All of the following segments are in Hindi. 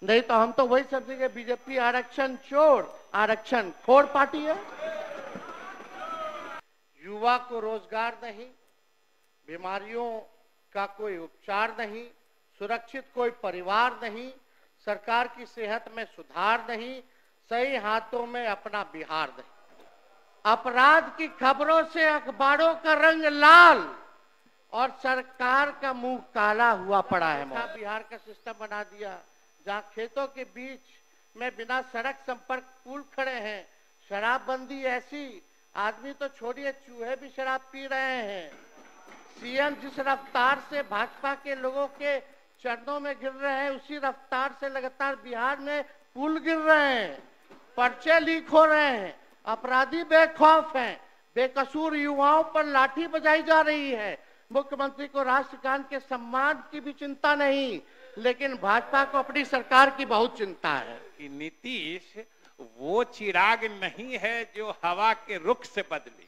नहीं तो हम तो वही समझेंगे बीजेपी आरक्षण चोर, आरक्षण खोर पार्टी है। युवा को रोजगार नहीं, बीमारियों का कोई उपचार नहीं, सुरक्षित कोई परिवार नहीं, सरकार की सेहत में सुधार नहीं, सही हाथों में अपना बिहार नहीं। अपराध की खबरों से अखबारों का रंग लाल और सरकार का मुंह काला हुआ पड़ा है। बिहार का सिस्टम बना दिया जहां खेतों के बीच में बिना सड़क संपर्क पुल खड़े हैं। शराबबंदी ऐसी, आदमी तो छोड़िए चूहे भी शराब पी रहे हैं। सीएम जिस रफ्तार से भाजपा के लोगों के चरणों में गिर रहे हैं, उसी रफ्तार से लगातार बिहार में पुल गिर रहे हैं, पर्चे लीक हो रहे हैं, अपराधी बेखौफ हैं, बेकसूर युवाओं पर लाठी बजाई जा रही है। मुख्यमंत्री को राष्ट्रगान के सम्मान की भी चिंता नहीं, लेकिन भाजपा को अपनी सरकार की बहुत चिंता है। कि नीतीश वो चिराग नहीं है जो हवा के रुख से बदले।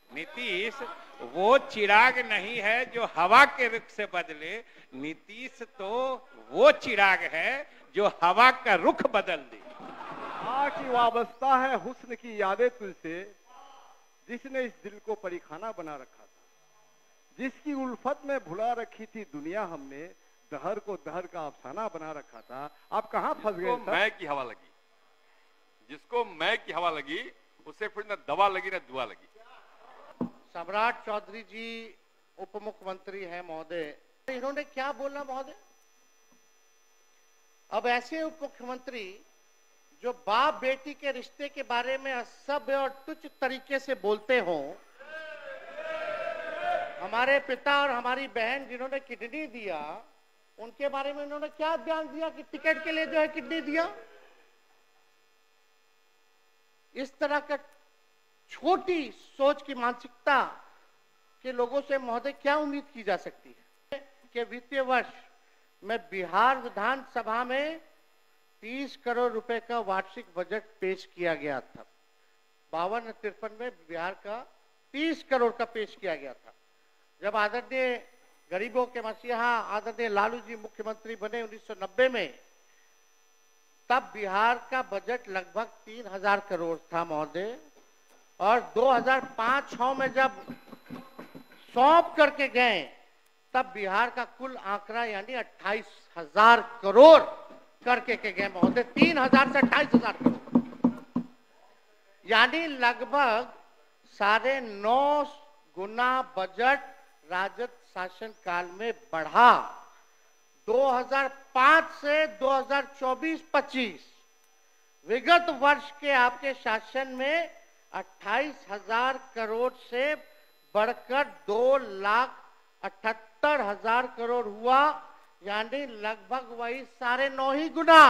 नीतीश वो चिराग नहीं है जो हवा के रुख से बदले। नीतीश तो वो चिराग है जो हवा का रुख बदल दे। की वाबस्ता है हुस्न की यादें तुझसे, जिसने इस दिल को परिखाना बना रखा था, जिसकी उल्फत में भुला रखी थी दुनिया हमने, दहर को दहर का अफसाना बना रखा था। आप कहां फंस गए? मैं की हवा लगी, जिसको मैं की हवा लगी उसे फिर न दवा लगी न दुआ लगी। सम्राट चौधरी जी उप मुख्यमंत्री हैं महोदय, इन्होंने क्या बोला महोदय? अब ऐसे उप मुख्यमंत्री जो बाप बेटी के रिश्ते के बारे में असभ्य और तुच्छ तरीके से बोलते हो, हमारे पिता और हमारी बहन जिन्होंने किडनी दिया, उनके बारे में इन्होंने क्या बयान दिया कि टिकट के लिए जो है किडनी दिया। इस तरह का छोटी सोच की मानसिकता के लोगों से महोदय क्या उम्मीद की जा सकती है कि वित्तीय वर्ष में बिहार विधानसभा में 30 करोड़ रुपए का वार्षिक बजट पेश किया गया था। 52-53 में बिहार का 30 करोड़ का पेश किया गया था। जब आदरणीय गरीबों के मसीहा आदरणीय लालू जी मुख्यमंत्री बने 1990 में, तब बिहार का बजट लगभग 3000 करोड़ था महोदय। और 2005-06 में जब सौंप करके गए, तब बिहार का कुल आंकड़ा यानी 28,000 करोड़ करके के गए महोदय। 3000 से 28,000 करोड़, यानी लगभग 9.5 गुना बजट राजद शासन काल में बढ़ा। 2005 से 2024-25 विगत वर्ष के आपके शासन में 28,000 करोड़ से बढ़कर 2,78,000 करोड़ हुआ, यानी लगभग वही 9.5 गुना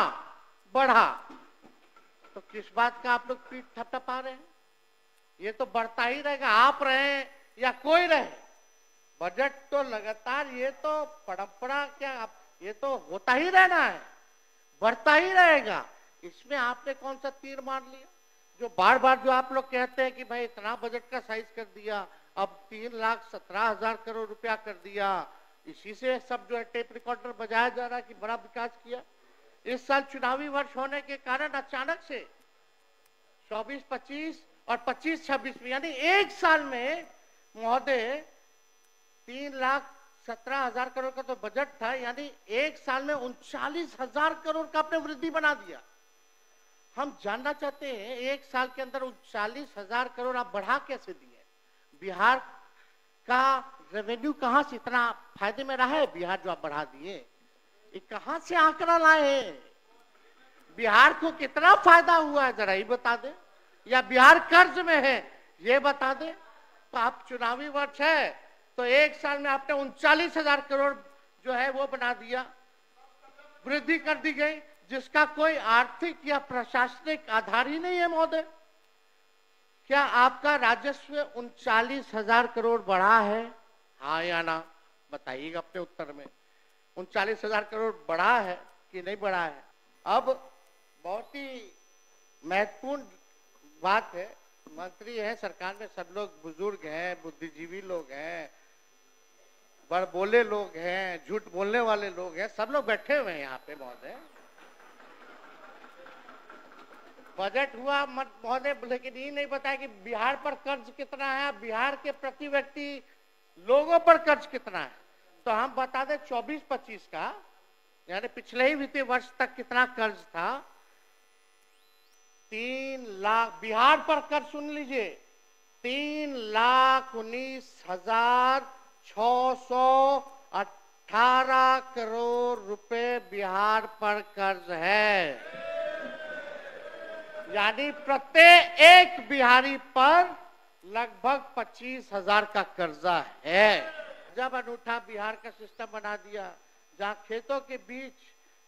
बढ़ा। तो किस बात का आप लोग पीठ थपथपा रहे हैं? ये तो बढ़ता ही रहेगा, आप रहे या कोई रहे। बजट तो लगातार, ये तो परंपरा क्या, ये तो होता ही रहना है, बढ़ता ही रहेगा। इसमें आपने कौन सा तीर मार लिया? जो बार बार जो आप लोग कहते हैं कि भाई इतना बजट का साइज कर दिया, अब 3,17,000 करोड़ रुपया कर दिया, इसी से सब जो है टेप रिकॉर्डर बजाया जा रहा है कि बड़ा विकास किया। इस साल चुनावी वर्ष होने के कारण अचानक से 24-25 और 25-26 में, यानी एक साल में महोदय 3,17,000 करोड़ का तो बजट था, यानी एक साल में 39,000 करोड़ का आपने वृद्धि बना दिया। हम जानना चाहते हैं एक साल के अंदर 39,000 करोड़ आप बढ़ा कैसे दिए? बिहार का रेवेन्यू कहां से इतना फायदे में रहा है? बिहार जो आप बढ़ा दिए, ये कहां से आंकड़ा लाए हैं? बिहार को कितना फायदा हुआ है जरा ये बता दे, या बिहार कर्ज में है ये बता दे। तो आप चुनावी वर्ष है तो एक साल में आपने 39,000 करोड़ जो है वो बना दिया, वृद्धि कर दी गई, जिसका कोई आर्थिक या प्रशासनिक आधार ही नहीं है महोदय। क्या आपका राजस्व 39,000 करोड़ बढ़ा है? हाँ या ना बताइएगा अपने उत्तर में। 39,000 करोड़ बढ़ा है कि नहीं बढ़ा है? अब बहुत ही महत्वपूर्ण बात है, मंत्री है सरकार में, सब लोग बुजुर्ग हैं, बुद्धिजीवी लोग हैं, बड़बोले लोग हैं, झूठ बोलने वाले लोग हैं, सब लोग बैठे हुए हैं यहाँ पे महोदय। बजट हुआ महोदय, लेकिन ये नहीं बताया कि बिहार पर कर्ज कितना है, बिहार के प्रति व्यक्ति लोगों पर कर्ज कितना है। तो हम बता दें 24-25 का, यानी पिछले ही वित्तीय वर्ष तक कितना कर्ज था। 3 लाख बिहार पर कर्ज, सुन लीजिए, 3,19,618 करोड़ रुपए बिहार पर कर्ज है। यानी प्रत्येक एक बिहारी पर लगभग 25,000 का कर्जा है। जब अनूठा बिहार का सिस्टम बना दिया, जहां खेतों के बीच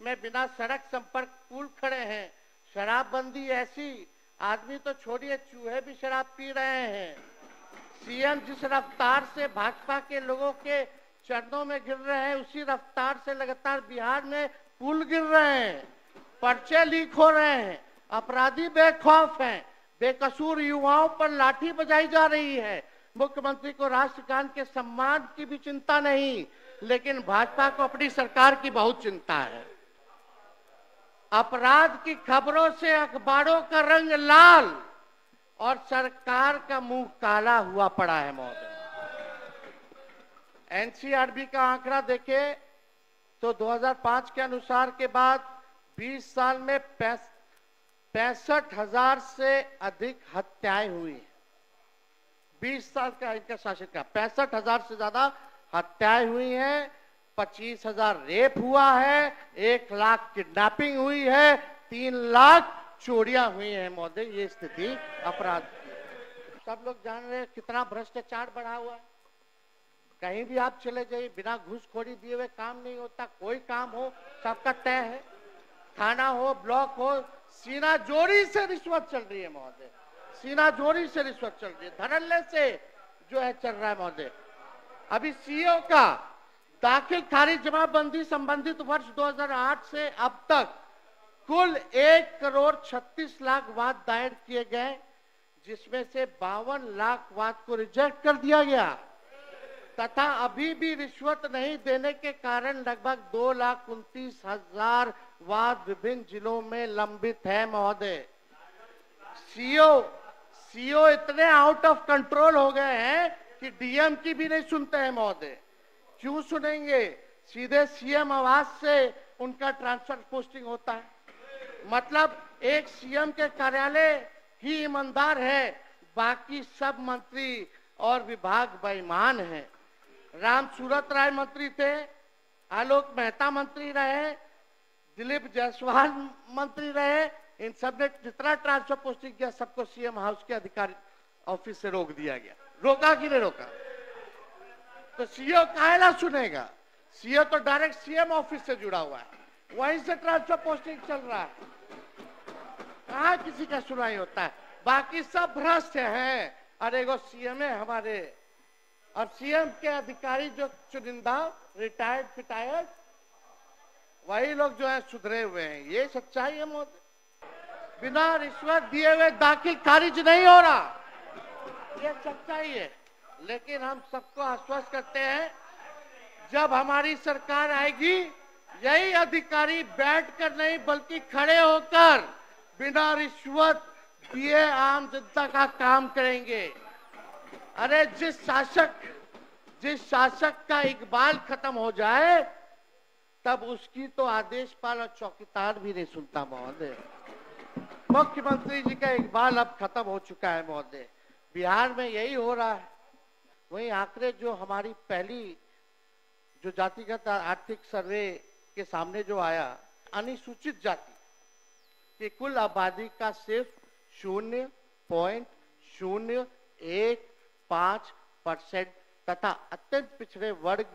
में बिना सड़क संपर्क पुल खड़े हैं, शराबबंदी ऐसी, आदमी तो छोड़िए चूहे भी शराब पी रहे हैं। सीएम जिस रफ्तार से भाजपा के लोगों के चरणों में गिर रहे हैं, उसी रफ्तार से लगातार बिहार में पुल गिर रहे हैं, पर्चे लीक हो रहे हैं, अपराधी बेखौफ हैं, बेकसूर युवाओं पर लाठी बजाई जा रही है। मुख्यमंत्री को राष्ट्रगान के सम्मान की भी चिंता नहीं, लेकिन भाजपा को अपनी सरकार की बहुत चिंता है। अपराध की खबरों से अखबारों का रंग लाल और सरकार का मुंह काला हुआ पड़ा है महोदय। एनसीआरबी का आंकड़ा देखे तो 2005 के अनुसार के बाद 20 साल में 65,000 से अधिक हत्याएं हुई। 20 साल का इनका शासन का 65,000 से ज्यादा हत्याएं हुई हैं, 25,000 रेप हुआ है, 1 लाख किडनैपिंग हुई है, 3 लाख चोरियां हुई हैं महोदय। ये स्थिति अपराध की। सब लोग जान रहे हैं कितना भ्रष्टाचार बढ़ा हुआ है। कहीं भी आप चले जाइए, बिना घूसखोरी दिए हुए काम नहीं होता। कोई काम हो सबका तय है, थाना हो, ब्लॉक हो, सीना जोरी से रिश्वत चल रही है महोदय, सीना जोरी से रिश्वत चल रही है, धड़ल्ले से जो है चल रहा है महोदय। अभी सीओ का दाखिल खारिज जमाबंदी संबंधित वर्ष 2008 से अब तक कुल 1,36,00,000 वाद दायर किए गए, जिसमें से 52 लाख वाद को रिजेक्ट कर दिया गया तथा अभी भी रिश्वत नहीं देने के कारण लगभग 2,29,000 वाद विभिन्न जिलों में लंबित है महोदय। सीओ इतने आउट ऑफ कंट्रोल हो गए हैं कि डीएम की भी नहीं सुनते हैं महोदय। क्यों सुनेंगे? सीधे सीएम आवास से उनका ट्रांसफर पोस्टिंग होता है। मतलब एक सीएम के कार्यालय ही ईमानदार है, बाकी सब मंत्री और विभाग बेईमान हैं। राम सूरत राय मंत्री थे, आलोक मेहता मंत्री रहे, दिलीप जायसवाल मंत्री रहे, इन सब ने जितना ट्रांसफर पोस्टिंग किया सबको सीएम हाउस के अधिकारी ऑफिस से रोक दिया गया। रोका कि नहीं रोका? तो सीओ काहेला सुनेगा? सीओ तो डायरेक्ट सीएम ऑफिस से जुड़ा हुआ है, वहीं से ट्रांसफर पोस्टिंग चल रहा है। कहाँ किसी का सुनाई होता है? बाकी सब भ्रष्ट हैं। अरे वो सीएम है हमारे, अब सीएम के अधिकारी जो चुनिंदा रिटायर्ड फिटायर्ड, वही लोग जो है सुधरे हुए हैं। ये सच्चाई है मोदी। बिना रिश्वत दिए हुए दाखिल खारिज नहीं हो रहा, ये सच्चाई है। लेकिन हम सबको आश्वस्त करते हैं, जब हमारी सरकार आएगी, यही अधिकारी बैठकर नहीं बल्कि खड़े होकर बिना रिश्वत दिए आम जनता का काम करेंगे। अरे जिस शासक का इकबाल खत्म हो जाए, तब उसकी तो आदेशपाल और चौकीदार भी नहीं सुनता महोदय। मुख्यमंत्री जी का इकबाल अब खत्म हो चुका है महोदय। बिहार में यही हो रहा है। वही आंकड़े जो हमारी पहली जो जातिगत आर्थिक सर्वे के सामने जो आया, अनुसूचित जाति की कुल आबादी का सिर्फ 0.015% तथा अत्यंत पिछड़े वर्ग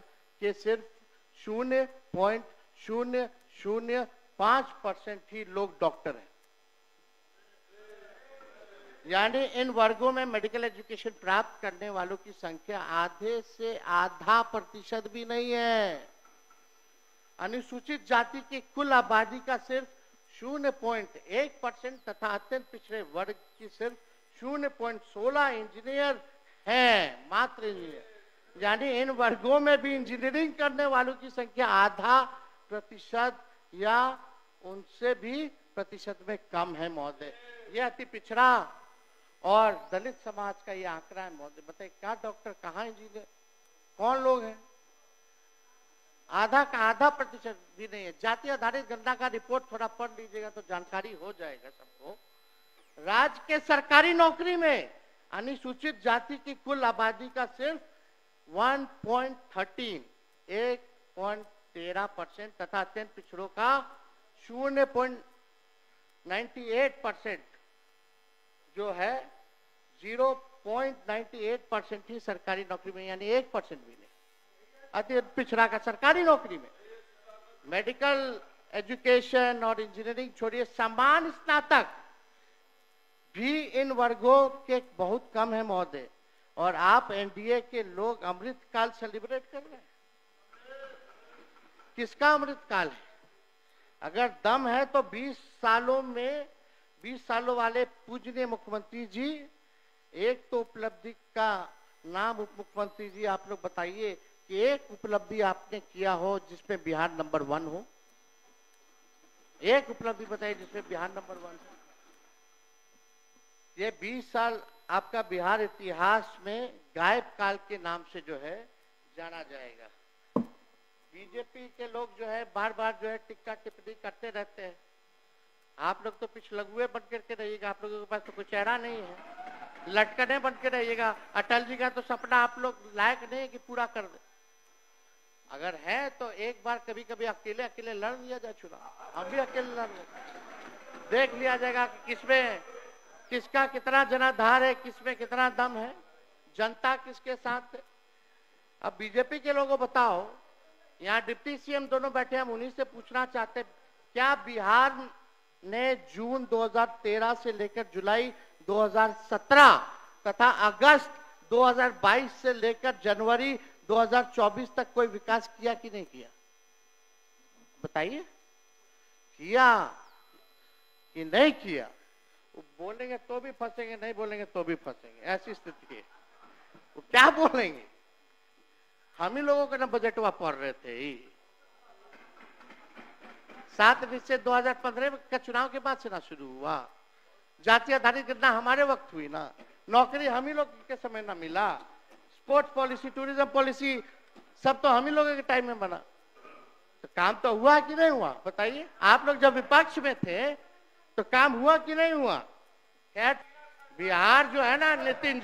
के सिर्फ 0.005% ही लोग डॉक्टर हैं। यानी इन वर्गों में मेडिकल एजुकेशन प्राप्त करने वालों की संख्या आधे से आधा प्रतिशत भी नहीं है। अनुसूचित जाति की कुल आबादी का सिर्फ 0.1% तथा अत्यंत पिछड़े वर्ग की सिर्फ 0.16 इंजीनियर है, मात्र इंजीनियर। यानी इन वर्गों में भी इंजीनियरिंग करने वालों की संख्या आधा प्रतिशत या उनसे भी प्रतिशत में कम है महोदय। ये अति पिछड़ा और दलित समाज का ये आंकड़ा है महोदय। बताइए क्या डॉक्टर कहाँ इंजीनियर कौन लोग हैं? आधा का आधा प्रतिशत भी नहीं है। जाति आधारित गणना का रिपोर्ट थोड़ा पढ़ लीजिएगा तो जानकारी हो जाएगा सबको। राज्य के सरकारी नौकरी में अनुसूचित जाति की कुल आबादी का सिर्फ 1.13% तथा अत्यंत पिछड़ों का 0.98% जो है 0.98% ही सरकारी नौकरी में, यानी 1% भी नहीं। अति पिछड़ा का सरकारी नौकरी में। मेडिकल एजुकेशन और इंजीनियरिंग छोड़िए, समान स्नातक भी इन वर्गों के बहुत कम है महोदय। और आप एनडीए के लोग अमृत काल सेलिब्रेट कर रहे हैं। किसका अमृत काल है? अगर दम है तो 20 सालों वाले पूजनीय मुख्यमंत्री जी, एक तो उपलब्धि का नाम उप मुख्यमंत्री जी आप लोग बताइए कि एक उपलब्धि आपने किया हो जिसमें बिहार नंबर 1 हो। एक उपलब्धि बताइए जिसमें बिहार नंबर 1 हो। ये 20 साल आपका बिहार इतिहास में गायब काल के नाम से जो है जाना जाएगा। बीजेपी के लोग जो है बार बार जो है टिक्का टिप्पणी करते रहते हैं। आप लोग तो पिछलगुए बन करके रहिएगा, आप लोगों के पास तो कोई चेहरा नहीं है, लटकने बन के रहिएगा। अटल जी का तो सपना आप लोग लायक नहीं है कि पूरा कर दे। अगर है तो एक बार कभी कभी अकेले अकेले लड़ लिया जाए चुनाव। हम भी अकेले लड़ लें, देख लिया जाएगा कि किसमें किसका कितना जनाधार है, किसमें कितना दम है, जनता किसके साथ है। अब बीजेपी के लोगों बताओ, यहाँ डिप्टी सीएम दोनों बैठे, हम उन्हीं से पूछना चाहते क्या बिहार ने जून 2013 से लेकर जुलाई 2017 तथा अगस्त 2022 से लेकर जनवरी 2024 तक कोई विकास किया कि नहीं किया? बताइए, किया कि नहीं किया? वो बोलेंगे तो भी फंसेंगे, नहीं बोलेंगे तो भी फंसेंगे, ऐसी स्थिति है। वो क्या बोलेंगे? हम ही लोगों का ना बजटवा पढ़ रहे थे। 7 निश्चय 2015 का चुनाव के बाद से ना शुरू हुआ। जाति आधारित गणना हमारे वक्त हुई ना, नौकरी हम ही लोग के समय ना मिला। स्पोर्ट्स पॉलिसी, टूरिज्म पॉलिसी सब तो हम ही लोगों के टाइम में बना। तो काम तो हुआ कि नहीं हुआ बताइए? आप लोग जब विपक्ष में थे तो काम हुआ कि नहीं हुआ? खैर, बिहार जो है ना नितिन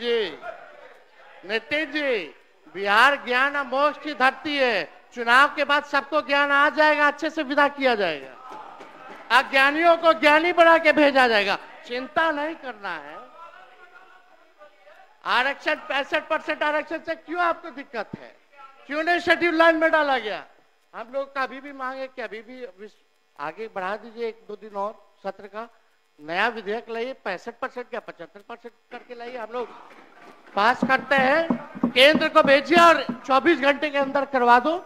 जी, बिहार ज्ञान और मोक्ष की धरती है। चुनाव के बाद सबको ज्ञान आ जाएगा, अच्छे से विदा किया जाएगा, अज्ञानियों को ज्ञानी बना के भेजा जाएगा। चिंता नहीं करना है। आरक्षण 65% आरक्षण से क्यों आपको दिक्कत है? क्यों नहीं शेड्यूल लाइन में डाला गया? हम लोग का अभी भी मांगे कि अभी भी आगे बढ़ा दीजिए 1-2 दिन और सत्र का। नया विधेयक लाइए, 65% या 75% करके लाइए। हम लोग पास करते हैं, केंद्र को भेजिए और 24 घंटे के अंदर करवा दो।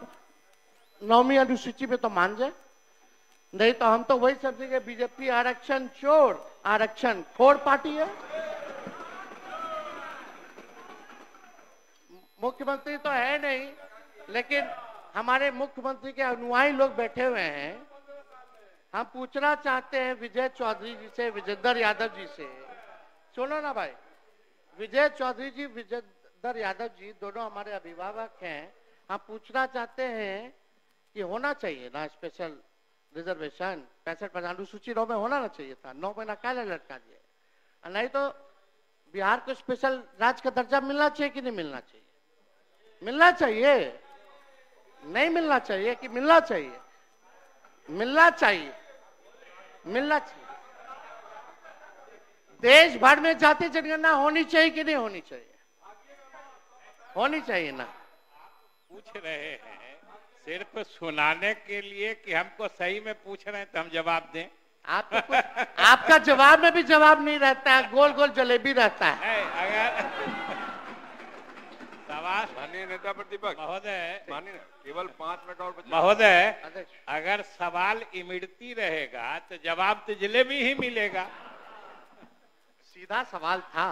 9वीं अनुसूची में तो मान जाए, नहीं तो हम तो वही समझेंगे बीजेपी आरक्षण चोर, आरक्षण खोर पार्टी है। मुख्यमंत्री तो है नहीं, लेकिन हमारे मुख्यमंत्री के अनुयायी लोग बैठे हुए हैं। हम पूछना चाहते हैं विजय चौधरी जी से, विजेंद्र यादव जी से। सुनो ना भाई, विजय चौधरी जी, विजेंद्र यादव जी दोनों हमारे अभिभावक हैं। हम पूछना चाहते हैं कि होना चाहिए ना स्पेशल रिजर्वेशन 65% अनुसूची 9 में होना ना चाहिए था? 9 महीना क्या लटका दिया? नहीं तो बिहार को स्पेशल राज्य का दर्जा मिलना चाहिए कि नहीं मिलना चाहिए? मिलना चाहिए, नहीं मिलना चाहिए कि मिलना चाहिए? मिलना चाहिए, मिलना चाहिए। देश भर में जाति जनगणना होनी चाहिए कि नहीं होनी चाहिए? होनी चाहिए ना। पूछ रहे हैं सिर्फ सुनाने के लिए कि हमको सही में पूछ रहे हैं तो हम जवाब दें? आप तो आपका जवाब में भी जवाब नहीं रहता है, गोल गोल जलेबी रहता है। अगर सवाल माननीय नेता प्रतिपक्ष महोदय, माननीय केवल 5 मिनट और बचे। महोदय, अगर सवाल इमड़ती रहेगा तो जवाब तो जलेबी ही मिलेगा। सीधा सवाल था,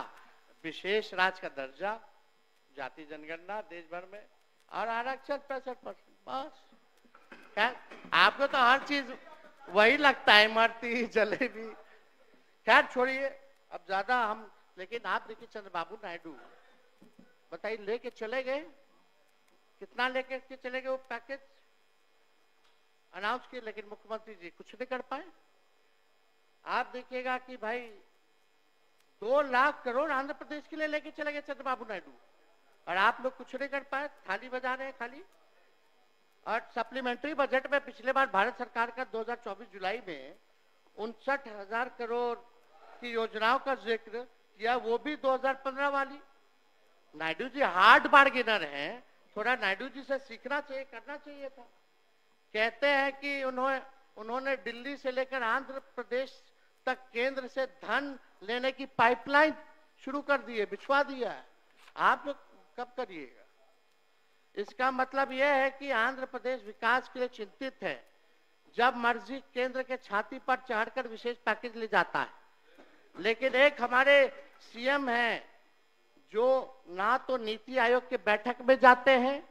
विशेष राज्य का दर्जा, जाति जनगणना देश भर में और आरक्षण 65%, बस। क्या आपको तो हर चीज वही लगता है इमरती जलेबी। खैर छोड़िए, अब ज्यादा हम, लेकिन आप देखिए चंद्रबाबू नायडू बताइए लेके चले गए, कितना लेके के चले गए वो पैकेज अनाउंस किए, लेकिन मुख्यमंत्री जी कुछ नहीं कर पाए। आप देखिएगा कि भाई 2 लाख करोड़ आंध्र प्रदेश के लिए लेके चले गए चंद्रबाबू नायडू, और आप लोग कुछ नहीं कर पाए, थाली बजा रहे हैं खाली। और सप्लीमेंट्री बजट में पिछले बार भारत सरकार का 2024 जुलाई में 59,000 करोड़ की योजनाओं का जिक्र किया, वो भी 2015 वाली। नायडू जी हार्ड बार्गेनर हैं, थोड़ा नायडू जी से सीखना चाहिए, करना चाहिए था। कहते हैं कि उन्होंने दिल्ली से लेकर आंध्र प्रदेश तक केंद्र से धन लेने की पाइपलाइन शुरू कर दी है, बिछवा दिया है। आप लोग कब करिएगा? इसका मतलब यह है कि आंध्र प्रदेश विकास के लिए चिंतित है, जब मर्जी केंद्र के छाती पर चढ़कर विशेष पैकेज ले जाता है। लेकिन एक हमारे सीएम हैं जो ना तो नीति आयोग के बैठक में जाते हैं,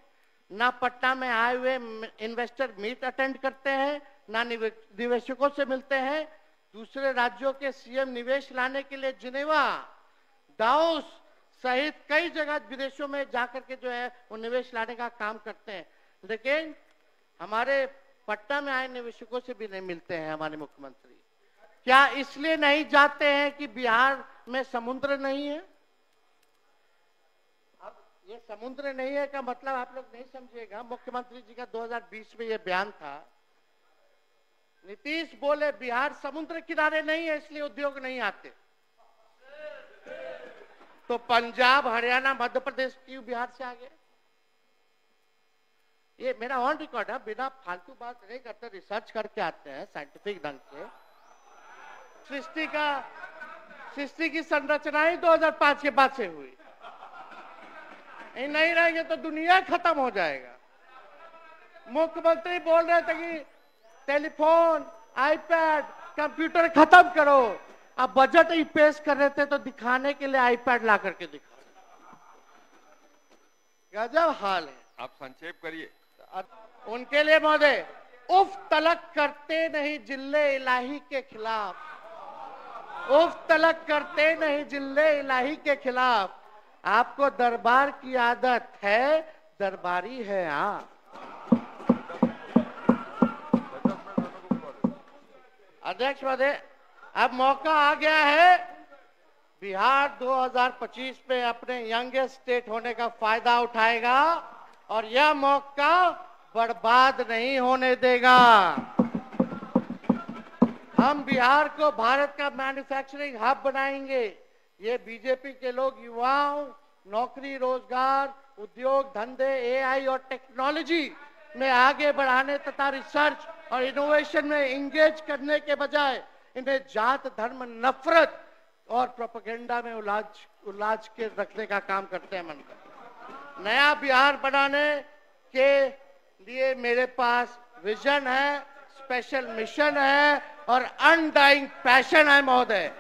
ना पटना में आए हुए इन्वेस्टर मीट अटेंड करते हैं, ना निवेशकों से मिलते हैं। दूसरे राज्यों के सीएम निवेश लाने के लिए जिनेवा, दाओस सहित कई जगह विदेशों में जाकर के जो है वो निवेश लाने का काम करते हैं, लेकिन हमारे पटना में आए निवेशकों से भी नहीं मिलते हैं हमारे मुख्यमंत्री। क्या इसलिए नहीं जाते हैं कि बिहार में समुद्र नहीं है? अब ये समुद्र नहीं है का मतलब आप लोग नहीं समझिएगा। मुख्यमंत्री जी का 2020 में ये बयान था, नीतीश बोले बिहार समुद्र किनारे नहीं है इसलिए उद्योग नहीं आते। तो पंजाब, हरियाणा, मध्य प्रदेश क्यों बिहार से आ गए? ये मेरा ऑन रिकॉर्ड है, बिना फालतू बात नहीं करते, रिसर्च करके आते हैं साइंटिफिक ढंग से। सृष्टि की संरचना ही 2005 के बाद से हुई। नहीं रहेंगे तो दुनिया खत्म हो जाएगा। मुख्यमंत्री बोल रहे थे कि टेलीफोन, आईपैड, कंप्यूटर खत्म करो, अब बजट ही पेश कर रहे थे तो दिखाने के लिए आईपैड ला करके दिखा। गजब हाल है। आप संक्षेप करिए। उनके लिए महोदय, उफ तलक करते नहीं जिल्ले इलाही के खिलाफ, उफ तलक करते नहीं जिल्ले इलाही के खिलाफ। आपको दरबार की आदत है, दरबारी है आप। अध्यक्ष महोदय, अब मौका आ गया है बिहार 2025 में अपने यंगेस्ट स्टेट होने का फायदा उठाएगा और यह मौका बर्बाद नहीं होने देगा। हम बिहार को भारत का मैन्युफैक्चरिंग हब बनाएंगे। ये बीजेपी के लोग युवाओं, नौकरी, रोजगार, उद्योग धंधे, एआई और टेक्नोलॉजी में आगे बढ़ाने तथा रिसर्च और इनोवेशन में इंगेज करने के बजाय इन्हें जात, धर्म, नफरत और प्रोपेगेंडा में उलाझ के रखने का काम करते हैं। मन नया बिहार बनाने के लिए मेरे पास विजन है, स्पेशल मिशन है और अनडाइंग पैशन है महोदय।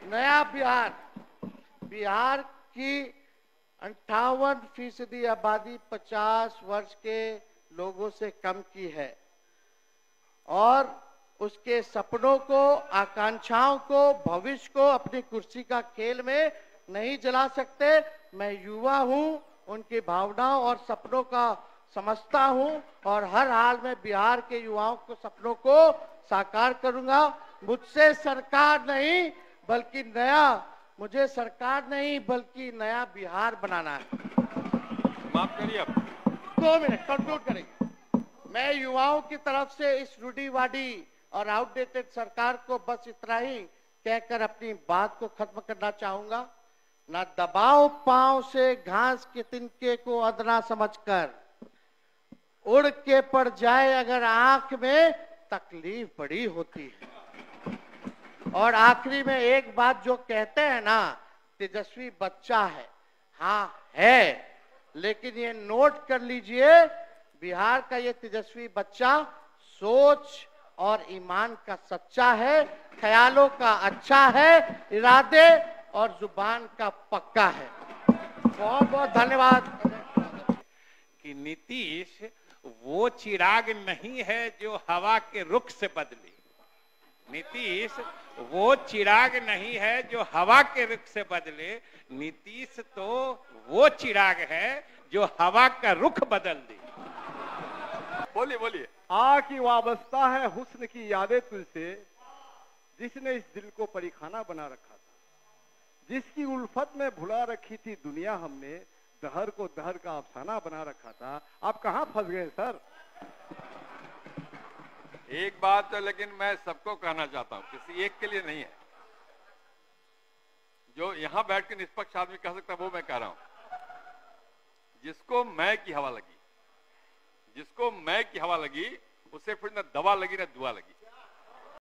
नया बिहार की 58% आबादी 50 वर्ष के लोगों से कम की है और उसके सपनों को, आकांक्षाओं को, भविष्य को अपनी कुर्सी का खेल में नहीं जला सकते। मैं युवा हूं, उनकी भावनाओं और सपनों का समझता हूं और हर हाल में बिहार के युवाओं को सपनों को साकार करूंगा। मुझे सरकार नहीं बल्कि नया बिहार बनाना है। माफ करिए, अब 2 मिनट कंक्लूड करेंगे। मैं युवाओं की तरफ से इस रूढ़िवादी और आउटडेटेड सरकार को बस इतना ही कहकर अपनी बात को खत्म करना चाहूंगा। ना दबाओ पांव से घास के तिनके को अदना समझकर, उड़ के पड़ जाए अगर आंख में तकलीफ बड़ी होती है। और आखिरी में एक बात जो कहते हैं ना, तेजस्वी बच्चा है, हाँ है, लेकिन ये नोट कर लीजिए, बिहार का ये तेजस्वी बच्चा सोच और ईमान का सच्चा है, ख्यालों का अच्छा है, इरादे और जुबान का पक्का है। बहुत बहुत धन्यवाद। कि नीतीश वो चिराग नहीं है जो हवा के रुख से बदले, नीतीश वो चिराग नहीं है जो हवा के रुख से बदले, नीतीश तो वो चिराग है जो हवा का रुख बदल दे। बोलिए बोलिए। आ की वाबस्ता है हुस्न की यादें तुझसे, जिसने इस दिल को परिखाना बना रखा था, जिसकी उल्फत में भुला रखी थी दुनिया हमने, दहर को दहर का अफसाना बना रखा था। आप कहां फंस गए सर? एक बात तो लेकिन मैं सबको कहना चाहता हूं, किसी एक के लिए नहीं है। जो यहां बैठ के निष्पक्ष आदमी कह सकता है वो मैं कह रहा हूं। जिसको मैं की हवा लगी, जिसको मैं की हवा लगी, उसे फिर न दवा लगी न दुआ लगी।